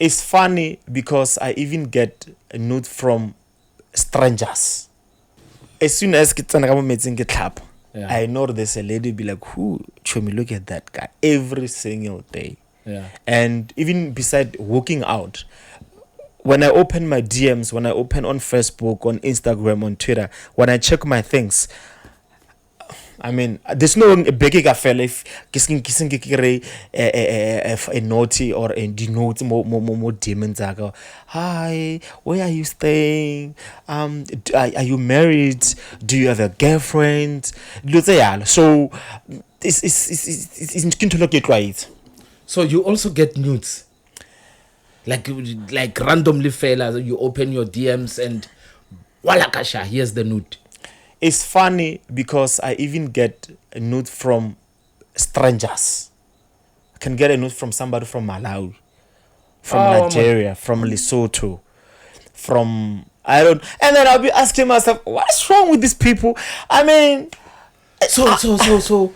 It's funny because I even get a note from strangers. As soon as I know there's a lady be like, who, Chomi, look at that guy every single day. Yeah. And even beside walking out, when I open my DMs, when I open on Facebook, on Instagram, on Twitter, when I check my things, I mean, there's no begging a fella if kissing a naughty or a denote more demons. I go, hi, where are you staying? Are you married? Do you have a girlfriend? So it's to look at right. So you also get nudes, like randomly fella. You open your DMs and wala kasha, here's the nude. It's funny because I even get a note from strangers. I can get a note from somebody from Malawi, from Nigeria, from Lesotho, from and then I'll be asking myself, what's wrong with these people? I mean, so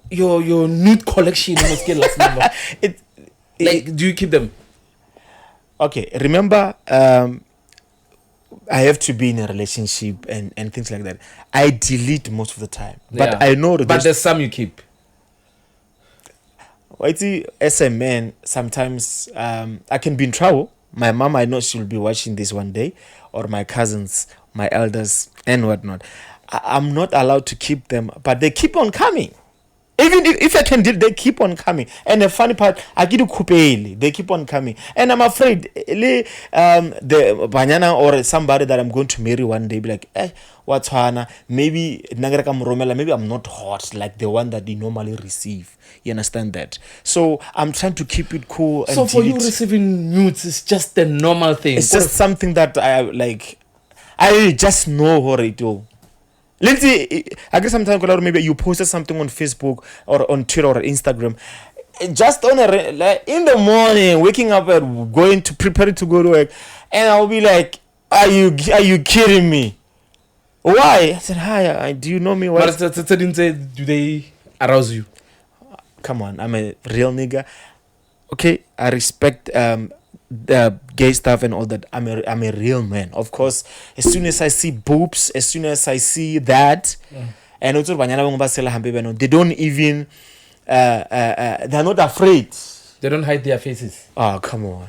your nude collection must get last number. Do you keep them? Okay, remember, I have to be in a relationship and things like that. I delete most of the time, but I know that. But there's some you keep. As a man, sometimes I can be in trouble. My mom, I know she'll be watching this one day, or my cousins, my elders, and whatnot. I'm not allowed to keep them, but they keep on coming. Even if I can, they keep on coming. And the funny part, I get kupeli. They keep on coming, and I'm afraid the banyana or somebody that I'm going to marry one day be like, what's hana? Maybe maybe I'm not hot like the one that they normally receive. You understand that? So I'm trying to keep it cool. So for you, receiving nudes is just a normal thing. It's just something that I like. I just know what I do. Lindsay, I guess sometimes maybe you posted something on Facebook or on Twitter or Instagram, just on in the morning, waking up and going to prepare to go to work, and I'll be like, "Are you kidding me? Why?" I said, "Hi, do you know me?" But do they arouse you? Come on, I'm a real nigga. Okay, I respect the gay stuff and all that. I'm a real man. Of course, as soon as I see boobs, as soon as I see that, and also they don't even they're not afraid. They don't hide their faces. Oh, come on.